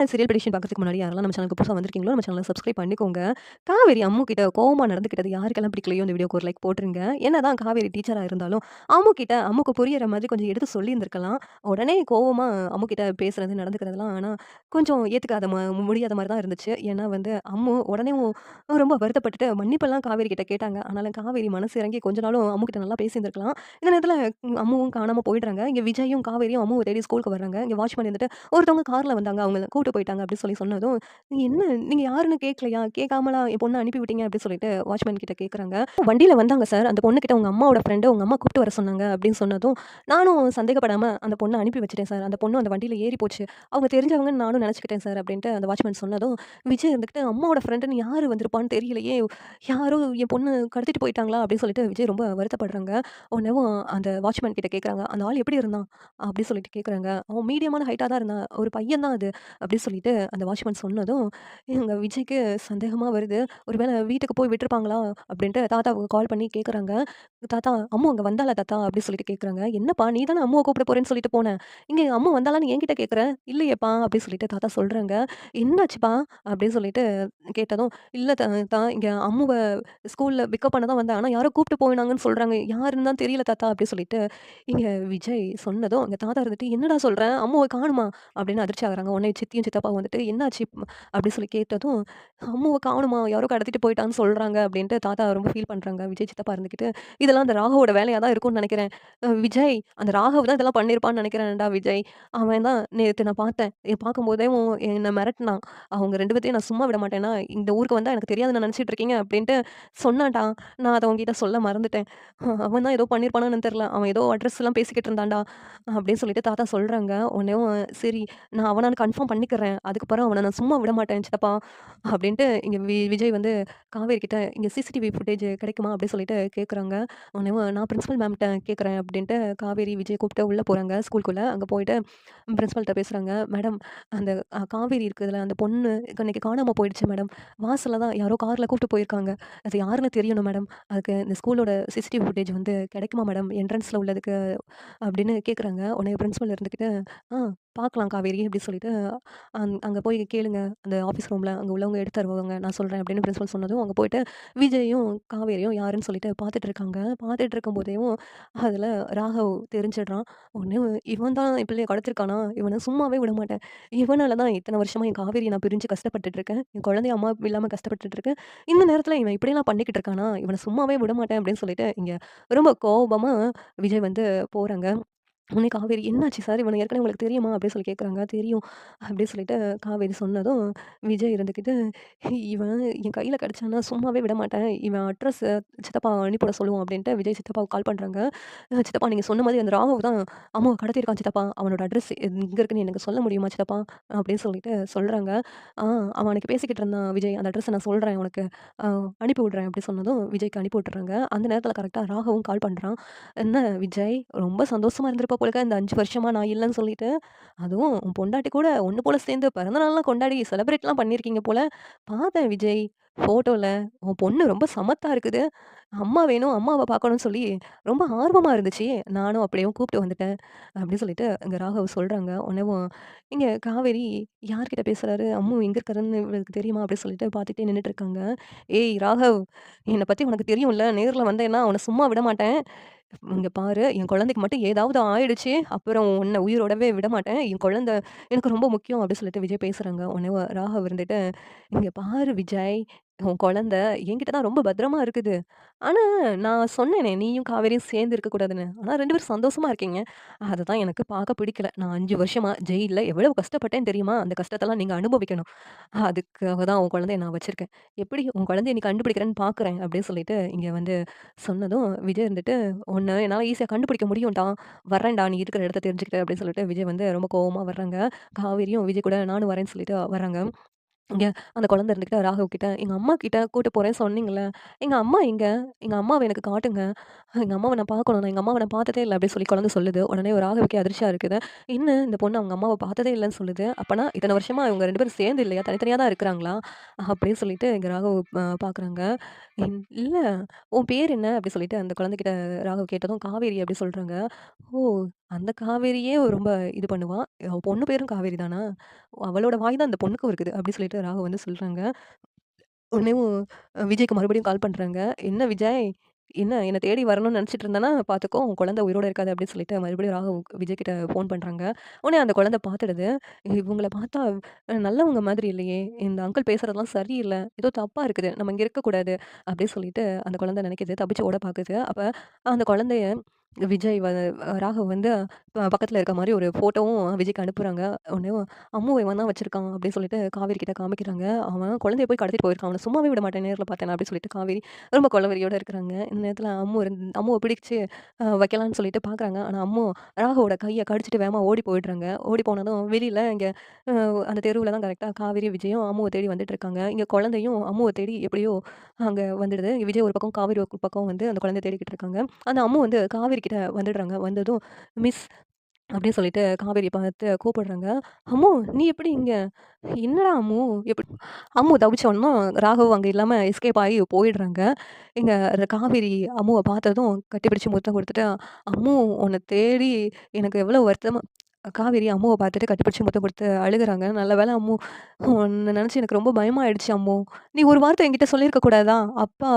Serial petition பார்க்கறதுக்கு முன்னாடி யாரெல்லாம் நம்ம சேனலுக்கு புதுசா வந்திருக்கீங்களோ, நம்ம சேனல சப்ஸ்கிரைப் பண்ணிக்கோங்க. காவேரி அம்மு கிட்ட கோவமா நடந்துக்கிட்டது யாருக்கெல்லாம் பிடிக்கலையோ இந்த வீடியோக்கு ஒரு லைக் போட்டுருங்க. என்னதான் காவேரி டீச்சரா இருந்தாலும், அம்முக்கு புரியிற மாதிரி கொஞ்சம் எடுத்து சொல்லியிருந்திருக்கலாம். உடனே கோவமா அம்மு கிட்ட பேசுறது, நடந்துக்கிறதெல்லாம் ஆனா கொஞ்சம் ஏத்துக்காத முடியாத மாரி தான் இருந்துச்சு. ஏன்னா வந்து அம்மு உடனேவும் ரொம்ப வருத்தப்பட்டுட்டு மன்னிப்பெல்லாம் காவேரி கிட்ட கேட்டாங்க. ஆனாலும் காவேரி மனசு இறங்கி கொஞ்ச நாளும் அம்மு கிட்ட நல்லா பேசியிருந்திருக்கலாம். இந்த நேரத்தில அம்முவும் காணாம போயிடுறாங்க. இங்க விஜயும், காவேரியும் அம்முவ தேடி ஸ்கூலுக்கு வர்றாங்க. இங்க வாட்ச்மேன் இருந்துட்டு ஒருத்தவங்க கார்ல வந்தாங்க. அவங்கள கூட்டு போயிட்டாங்க அப்டி சொல்லி சொன்னதும், "நீங்க என்ன நீங்க யாருன்னு கேட்கலையா? கேட்காமலா என் பொண்ண அனுப்பி விட்டீங்க?" அப்டி சொல்லிட்டு வாட்ச்மேன் கிட்ட கேட்கறாங்க. "வண்டியில வந்தாங்க சார். அந்த பொண்ணுகிட்ட உங்க அம்மாவோட ஃப்ரெண்ட் உங்க அம்மா கூப்ட்டு வர சொன்னாங்க" அப்டின்னு சொன்னதும், நானும் சந்தேகப்படாம அந்த பொண்ண அனுப்பி வச்சுட்டேன் சார். அந்த பொண்ணும் அந்த வண்டியில ஏறி போச்சு. அவங்க தெரிஞ்சவங்கன்னு நானும் நெனச்சுக்கிட்டேன் சார் அப்டின்ட்டு அந்த வாட்ச்மேன் சொன்னதும், விஜய் இருந்துகிட்டு அம்மாவோட ஃப்ரெண்டுன்னு யாரு வந்திருப்பான்னு தெரியலையே! யாரோ என் பொண்ணு கடத்திட்டு போயிட்டாங்களா? அப்டின்னு சொல்லிட்டு விஜய் ரொம்ப வருத்தப்படுறாங்க. உடனேவும் அந்த வாட்ச்மேன் கிட்ட கேட்கறாங்க. "அந்த ஆள் எப்படி இருந்தான்?" அப்டி சொல்லிட்டு கேட்கறாங்க. "அவன் மீடியமான ஹைட்டா தான் இருந்தான். ஒரு பையன் தான் அது." அப்படி சொல்லிட்டு அந்த வாட்ச்மேன் சொன்னதும், எங்க விஜய்க்கு சந்தேகமா வருது. "ஒருவேள வீட்டுக்கு போய் விட்டுருப்பாங்களா?" அப்படின்ட்டு தாத்தாவுக்கு கால் பண்ணி கேட்குறாங்க. "தாத்தா, அம்மு அங்க வந்தாளா தாத்தா?" அப்படி சொல்லிட்டு கேட்குறாங்க. "என்னப்பா நீ தானே அம்முவ கூப்பிட போறேன்னு சொல்லிட்டு போன. இங்க அம்மு வந்தாளான்னு என்கிட்ட கேட்குற?" "இல்லையேப்பா" அப்படி சொல்லிட்டு தாத்தா சொல்றாங்க. "என்னாச்சுப்பா?" அப்படின்னு சொல்லிட்டு கேட்டதும், "இல்ல தாத்தா இங்க அம்முவ ஸ்கூல்ல பிக்கப் பண்ண தான் வந்தேன். ஆனா யாரோ கூப்பிட்டு போனாங்கன்னு சொல்றாங்க. யாருன்னு தான் தெரியல தாத்தா" அப்படி சொல்லிட்டு இங்க விஜய் சொன்னதும், அங்க தாத்தா இருந்துட்டு, "என்னடா சொல்ற? அம்முவ காணுமா?" அப்படின்னு அதிர்ச்சி ஆகுறாங்க. உடனே சித்தியும், சித்தப்பாவும் வந்துட்டு, "என்னாச்சு?" அப்படி சொல்லி கேட்டதும், "அம்முவ காணுமா? யாரோ கடத்திட்டு போயிட்டான்னு சொல்றாங்க." அப்படின்ட்டு தாத்தா ரொம்ப ஃபீல் பண்றாங்க. விஜய் சித்தப்பா இருந்துகிட்டு, "இதெல்லாம் அந்த ராகவோட வேலையா தான் இருக்கும்னு நெனைக்கிறேன். விஜய் அந்த ராகவ் தான் இதெல்லாம் பண்ணியிருப்பான்னு நெனைக்கிறேன்டா விஜய். அவன் தான் நேத்து நான் பார்த்தேன். பார்க்கும்போதே என்ன மிரட்டுனான். அவங்க 2 பேத்தையும் நான் சும்மா விட மாட்டேன்னா, இந்த ஊருக்கு வந்தா எனக்கு தெரியாதுன்னு நெனச்சுட்டு இருக்கீங்க." அப்படின்ட்டு சொன்னான்டா. நான் அத உன்கிட்ட சொல்ல மறந்துட்டேன். அவன் தான் ஏதோ பண்ணியிருப்பானோ என்னன்னு தெரியல. அவன் ஏதோ அட்ரஸ்லாம் பேசிக்கிட்டு இருந்தான்டா." அப்படின்னு சொல்லிட்டு தாத்தா சொல்றாங்க. உடனேவும் சரி நான் அவனான்னு கன்ஃபார்ம் பண்ணிக்கிறேன். அதுக்கப்புறம் அவன நான் சும்மா விட மாட்டேன் சித்தப்பா. அப்படின்ட்டு இங்க விஜய் வந்து காவேரி கிட்ட இங்க சிசிடிவி ஃபுட்டேஜ் கிடைக்குமா? அப்படின்னு சொல்லிட்டு கேட்குறாங்க. உடனேவும் நான் பிரின்சிபல் மேம்ட்ட கேட்குறேன் அப்படின்ட்டு காவேரி, விஜய் கூப்பிட்டு உள்ள போறாங்க ஸ்கூலுக்குள்ள. அங்க போயிட்டு பிரின்சிபல்ட்ட பேசுறாங்க. மேடம் அந்த காவேரி இருக்குதுல்ல அந்த பொண்ணு இன்னைக்கு காணாம போயிடுச்சு மேடம். வாசல்ல தான் யாரோ கார்ல கூப்பிட்டு போயிருக்காங்க. அது யாருன்னு தெரியணும் மேடம். அதுக்கு இந்த ஸ்கூலோட சிசிடிவி ஃபுட்டேஜ் வந்து கிடைக்குமா மேடம்? என்ட்ரன்ஸ்ல உள்ளதுக்கு அப்படின்னு கேட்குறாங்க. உடனே பிரின்சிபல் இருந்துக்கிட்டு, "ஆ பார்க்கலாம் காவேரி" அப்படி சொல்லிட்டு, "அங்க போய் கேளுங்க. அந்த ஆஃபீஸ் ரூம்ல அங்க உள்ளவங்க எடுத்து தருவாங்க. நான் சொல்றேன்" அப்படின்னு பிரின்சிபல் சொன்னதும், அங்க போயிட்டு விஜயும், காவேரியும் யாருன்னு சொல்லிட்டு பார்த்துட்டு இருக்காங்க. பார்த்துட்டு இருக்கும்போதேவும் அதில ராகவ் தெரிஞ்சிடுறான். உடனே இவன் தான் என் பிள்ளைய கடத்திருக்கானா? இவன சும்மாவே விடமாட்டேன். இவனால தான் இத்தன வருஷமா என் காவேரிய நான் பிரிஞ்சு கஷ்டப்பட்டுட்டு இருக்கேன். என் குழந்தைய அம்மா இல்லாம கஷ்டப்பட்டுட்டு இருக்கேன். இந்த நேரத்தில இவன் இப்படியெல்லாம் பண்ணிக்கிட்டு இருக்கானா? இவன சும்மாவே விடமாட்டேன் அப்படின்னு சொல்லிட்டு, இங்க ரொம்ப கோவமா விஜய் வந்து போறாங்க. உடனே காவேரி, "என்னாச்சு சார்? இவன ஏற்கனவே உங்களுக்கு தெரியுமா?" அப்படின்னு சொல்லி கேட்குறாங்க. "தெரியும்." அப்படின்னு சொல்லிட்டு காவேரி சொன்னதும், விஜய் இருந்துக்கிட்டு, "இவன் என் கையில கிடைச்சான்னா சும்மாவே விடமாட்டேன். இவன் அட்ரஸ சித்தப்பா அனுப்பிவிட சொல்லுவோம்." அப்படின்ட்டு விஜய் சித்தப்பாவுக்கு கால் பண்றாங்க. சித்தப்பா நீங்க சொன்ன மாதிரி அந்த ராகவ் தான் அம்மாவ கடத்தியிருக்கான் சித்தப்பா. அவனோட அட்ரஸ் எங்க இருக்குன்னு எனக்கு சொல்ல முடியுமா சித்தப்பா?" அப்படின்னு சொல்லிட்டு சொல்றாங்க. "ஆ அவன் அன்னைக்கு பேசிக்கிட்டு இருந்தான் விஜய். அந்த அட்ரஸ நான் சொல்றேன் உனக்கு. அ அனுப்பி விடுறேன்." அப்படி சொன்னதும் விஜய்க்கு அனுப்பி விட்டுர்றாங்க. அந்த நேரத்தில கரெக்ட்டா ராகவும் கால் பண்றான். "என்ன விஜய் ரொம்ப சந்தோஷமா இருந்திருப்ப போலக்க இந்த 5 வருஷமா நான் இல்லன்னு சொல்லிட்டு. அதுவும் உன் பொண்டாட்டி கூட ஒண்ணு போல சேர்ந்து பிறந்த நாள்லாம் கொண்டாடி செலிப்ரேட்லாம் பண்ணியிருக்கீங்க போல. பார்த்தேன் விஜய் ஃபோட்டோல. உன் பொண்ணு ரொம்ப சமத்தா இருக்குது. அம்மா வேணும், அம்மாவ பார்க்கணும்னு சொல்லி ரொம்ப ஆர்வமா இருந்துச்சு. நானும் அப்படியே கூப்பிட்டு வந்துட்டேன்." அப்படின்னு சொல்லிட்டு இங்க ராகவ் சொல்றாங்க. உடனேவும் இங்க காவேரி யார்கிட்ட பேசுறாரு? அம்மு எங்க இருக்காருன்னு இவளுக்கு தெரியுமா? அப்படின்னு சொல்லிட்டு பார்த்துட்டே நின்னுட்டு இருக்காங்க. "ஏய் ராகவ்! என்ன பத்தி உனக்கு தெரியும்ல. நேர்ல வந்தேன்னா உன்ன சும்மா விடமாட்டேன். இங்க பாரு, என் குழந்தைக்கு மட்டும் ஏதாவது ஆயிடுச்சு, அப்புறம் உன்ன உயிரோடவே விடமாட்டேன். என் குழந்தை எனக்கு ரொம்ப முக்கியம் அப்டி சொல்லிட்டு விஜய் பேசுறாங்க. உடனே ராகவ் இருந்துட்டு, "இங்க பாரு விஜய், உன் குழந்தை என்கிட்ட தான் ரொம்ப பத்திரமா இருக்குது. ஆனா, நான் சொன்னேனே நீயும் காவேரியும் சேர்ந்து இருக்கக்கூடாதுன்னு. ஆனா 2 பேரும் சந்தோஷமா இருக்கீங்க. அததான் எனக்கு பார்க்க பிடிக்கல. நான் 5 வருஷமா ஜெயில்ல எவ்வளவு கஷ்டப்பட்டேன் தெரியுமா? அந்த கஷ்டத்தெல்லாம் நீங்க அனுபவிக்கணும். அதுக்காக தான் உன் குழந்தைய நான் வச்சிருக்கேன். எப்படி உன் குழந்தைய நீ கண்டுபிடிக்கிறேன்னு பார்க்குறேன்." அப்டின்னு சொல்லிட்டு இங்க வந்து சொன்னதும், விஜய் இருந்துட்டு, "உன்ன என்னால ஈஸியா கண்டுபிடிக்க முடியும்டா. வர்றேன்டா நீ இருக்கிற இடத்த தெரிஞ்சுக்கிட்டு" அப்படின்னு சொல்லிட்டு விஜய் வந்து ரொம்ப கோவமா வர்றாங்க. காவேரியும் விஜய் கூட நானும் வரேன்னு சொல்லிட்டு வர்றாங்க. இங்க அந்த குழந்தை இருந்துகிட்டு ராகவ் கிட்ட, "எங்க அம்மா கிட்ட கூட்டு போறேன்னு சொன்னீங்கல்ல, எங்க அம்மா எங்க? எங்க அம்மாவ எனக்கு காட்டுங்க. எங்க அம்மாவ நான் பார்க்கணும். நான் எங்க அம்மாவ நான் பார்த்ததே இல்ல." அப்படின்னு சொல்லி குழந்தை சொல்லுது. உடனே ராகவுக்கே அதிர்ச்சியா இருக்குது. என்ன இந்த பொண்ணு அவங்க அம்மாவ பார்த்ததே இல்லன்னு சொல்லுது. அப்பன்னா இத்தன வருஷமா இவங்க 2 பேரும் சேர்ந்து இல்லையா? தனித்தனியா தான் இருக்கிறாங்களா? அப்படின்னு சொல்லிட்டு இங்க ராகவ் பார்க்குறாங்க. இல்ல உன் பேர் என்ன?" அப்படி சொல்லிட்டு அந்த குழந்தைகிட்ட ராகவ் கேட்டதும், "காவேரி" அப்படி சொல்றாங்க. "ஓ! அந்த காவேரியே ரொம்ப இது பண்ணுவா. பொண்ணு பேரும் காவேரி தானா? அவளோட வாய் தான் அந்த பொண்ணுக்கும் இருக்குது. அப்டி சொல்லிட்டு ராகு வந்து சொல்றாங்க. உடனேவும் விஜய்க்கு மறுபடியும் கால் பண்றாங்க. "என்ன விஜய், என்ன தேடி வரணும்னு நெனச்சுட்டு இருந்தேன்னா, பாத்துக்கோ உன் குழந்தை உயிரோட இருக்காது" அப்டின்னு சொல்லிட்டு மறுபடியும் ராகு விஜய் கிட்ட ஃபோன் பண்றாங்க. உடனே அந்த குழந்தை பாத்துடுது. இவங்கள பாத்தா நல்லவங்க மாதிரி இல்லையே! இந்த அங்கிள் பேசுறதெல்லாம் சரியில்ல. ஏதோ தப்பா இருக்குது. நம்ம இங்க இருக்கக்கூடாது. அப்டின்னு சொல்லிட்டு அந்த குழந்தை நெனைக்குது. தப்பிச்சு ஓட பாக்குது. அப்ப அந்த குழந்தைய விஜய் ராகவ் வந்து பக்கத்துல இருக்க மாரி ஒரு ஃபோட்டோவும் விஜய்க்கு அனுப்புறாங்க. உடனேவும் "அம்மு இவன் தான் வச்சிருக்கான்" அப்படின்னு சொல்லிட்டு காவேரி கிட்ட காமிக்கிறாங்க. அவன் குழந்தைய போய் கடத்திட்டு போயிருக்கான். அவன சும்மாவே விட மாட்டேன் நேர்ல பார்த்தேன் அப்படின்னு சொல்லிட்டு காவேரி ரொம்ப கொலவெறியோட இருக்கிறாங்க. இந்த நேரத்துல அம்முவ பிடிச்சு வைக்கலான்னு சொல்லிட்டு பார்க்குறாங்க. ஆனா அம்மு ராகவோட கைய கடிச்சிட்டு வேகமா ஓடி போயிடுறாங்க. ஓடி போனதும் வெளியில இங்க அ அந்த தெருவுல தான் கரெக்ட்டா காவேரி, விஜயும் அம்முவ தேடி வந்துட்டு இருக்காங்க. இங்க குழந்தையும் அம்முவ தேடி எப்படியோ அங்க வந்துடுது. விஜய் ஒரு பக்கம், காவேரி ஒரு பக்கம் வந்து அந்த குழந்தைய தேடிக்கிட்டு இருக்காங்க. அந்த அம்மு வந்து காவேரி கிட்ட வந்துடுறாங்க. வந்ததும் மிஸ் அப்படின்னு சொல்லிட்டு காவேரிய பார்த்து கூப்பிடுறாங்க. "அம்மு நீ எப்படி இங்க? என்னடா அம்மு அம்மு தவிச்சோனமும் ராகவ் அங்க இல்லாம எஸ்கேப் ஆகி போயிடுறாங்க. இங்க காவேரி அம்முவ பார்த்ததும் கட்டிப்பிடிச்சு முத்தம் குடுத்துட்டு, "அம்மு உன்ன தேடி எனக்கு எவ்வளோ வருத்தமா" காவேரி அம்முவ பார்த்துட்டு கட்டிப்பிடிச்சு முத்தம் குடுத்து அழுகுறாங்க. "நல்ல வேள அம்மு உன்ன நெனச்சு எனக்கு ரொம்ப பயமாயிடுச்சு அம்மு. நீ ஒரு வார்த்தை என்கிட்ட சொல்லியிருக்க கூடாதா? அப்பா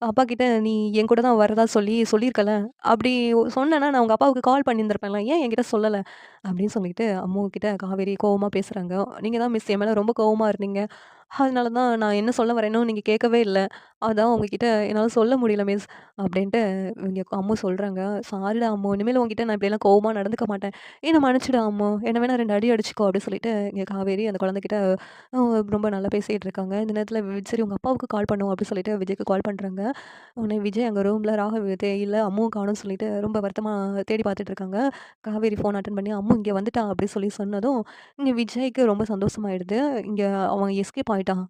அப்பா கிட்ட நீ என் கூட தான் வரதா சொல்லியிருக்கல. அப்படி சொன்னேன்னா நான் உங்க அப்பாவுக்கு கால் பண்ணியிருந்திருப்பேன்ல. ஏன் என்கிட்ட சொல்லல?" அப்படின்னு சொல்லிட்டு அம்மு கிட்ட காவேரி கோவமா பேசுறாங்க. "நீங்க தான் மிஸ் என் மேல ரொம்ப கோவமா இருந்தீங்க. அதனால தான் நான் என்ன சொல்ல வரேனோ நீங்க கேட்கவே இல்ல. அதான் உங்ககிட்ட என்னால சொல்ல முடியல மிஸ்" அப்படின்ட்டு இங்க அம்மு சொல்றாங்க. "சாரிடா அம்மு. இனிமேல் உன்கிட்ட நான் இப்படியெல்லாம் கோவமா நடந்துக்க மாட்டேன். என்ன மன்னிச்சுடு அம்மு. என்ன வேணா 2 அடி அடிச்சுக்கோ" அப்படின்னு சொல்லிட்டு இங்க காவேரி அந்த குழந்தைகிட்ட அ ரொம்ப நல்லா பேசிட்டு இருக்காங்க. இந்த நேரத்தில சரி உங்க அப்பாவுக்கு கால் பண்ணுவோம் அப்படின்னு சொல்லிட்டு விஜய்க்கு கால் பண்றாங்க. உடனே விஜய் அங்க ரூம்ல ராகவ் இல்ல அம்முவும் காணோம்னு சொல்லிட்டு ரொம்ப வருத்தமா தேடி பார்த்துட்டு இருக்காங்க. காவேரி ஃபோன் அட்டெண்ட் பண்ணி "அம்மு இங்க வந்துட்டா" அப்படின்னு சொன்னதும், இங்க விஜய்க்கு ரொம்ப சந்தோஷமாயிடுது. இங்க அவன் எஸ்கேப் ஆயிட்டான்.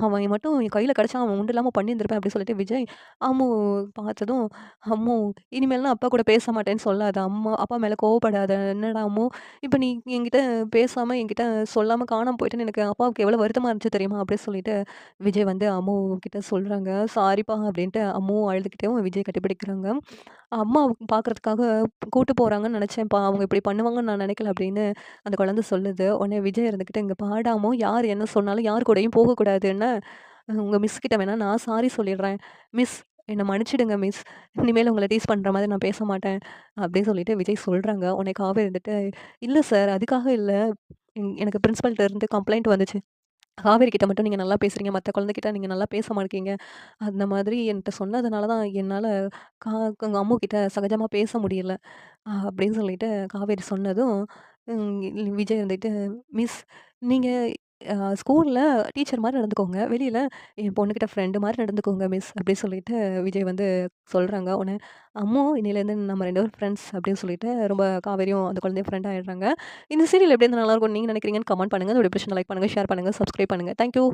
அவன் மட்டும் என் கையில கிடைச்சான் அவன் உண்டு இல்லாம பண்ணியிருந்திருப்பேன் அப்படின்னு சொல்லிட்டு விஜய் அம்மு பார்த்ததும், "அம்மு இனிமேல்லாம் அப்பா கூட பேச மாட்டேன்னு சொல்லாத. அப்பா மேல கோவப்படாத. என்னடா அம்மு இப்ப நீ என்கிட்ட பேசாம என்கிட்ட சொல்லாம காணாம போயிட்டேன்னு எனக்கு அப்பாவுக்கு எவ்வளோ வருத்தமா இருந்துச்சு தெரியுமா?" அப்படின்னு சொல்லிட்டு விஜய் வந்து அம்மு கிட்ட சொல்றாங்க. "சாரிப்பா" அப்படின்ட்டு அம்முவும் அழுதுகிட்டேவும் விஜய் கட்டிப்பிடிக்கிறாங்க. "அம்மா பார்க்கறதுக்காக கூட்டு போறாங்கன்னு நெனச்சேன்ப்பா. அவங்க இப்படி பண்ணுவாங்கன்னு நான் நெனைக்கல" அப்படின்னு அந்த குழந்தை சொல்லுது. உடனே விஜய் இருந்துகிட்டு, "இங்க பாருடா அம்மு, யார் என்ன சொன்னாலும் யார் கூடயும் போகக்கூடாது என்ன? உங்க மிஸ் கிட்ட வேணா நான் சாரி சொல்லிடுறேன். மிஸ் என்ன மன்னிச்சுடுங்க மிஸ். இனிமேல் உங்கள டீஸ் பண்ற மாதிரி நான் பேச மாட்டேன்." அப்படின்னு சொல்லிட்டு விஜய் சொல்றாங்க. உடனே காவேரி இருந்துட்டு, "இல்ல சார் அதுக்காக இல்ல. எனக்கு பிரின்சிபல்ட்ட இருந்து கம்ப்ளைண்ட் வந்துச்சு. காவேரி கிட்ட மட்டும் நீங்க நல்லா பேசுறீங்க. மத்த குழந்தைகிட்ட நீங்க நல்லா பேச மாட்டேங்கிறீங்க. அந்த மாதிரி என்ட்ட சொன்னதுனால தான் என்னால கா எங்க அம்மு கிட்ட சகஜமா பேச முடியல." அப்படின்னு சொல்லிட்டு காவேரி சொன்னதும், விஜய் வந்துட்டு, "மிஸ் நீங்க ஸ்கூல்ல டீச்சர் மாரி நடந்துக்கோங்க. வெளியில என் பொண்ணுகிட்ட ஃப்ரெண்டு மாரி நடந்துக்கோங்க மிஸ்" அப்படின்னு சொல்லிட்டு விஜய் வந்து சொல்றாங்க. உடனே அம்மு இன்னையிலேருந்து நம்ம 2 பேரும் ஃப்ரெண்ட்ஸ் அப்படின்னு சொல்லிட்டு ரொம்ப காவேரியும் அந்த குழந்தையும் ஃப்ரெண்ட் ஆயிடுறாங்க. இந்த சீரியல் எப்படி இருந்தா நல்லாயிருக்கும்னு நீங்க நினைக்கிறீங்கன்னு கமெண்ட் பண்ணுங்க. இதோட டிஸ்கிரிப்ஷன்ல லைக் பண்ணுங்க, ஷேர் பண்ணுங்க, சப்ஸ்கிரைப் பண்ணுங்க. Thank you.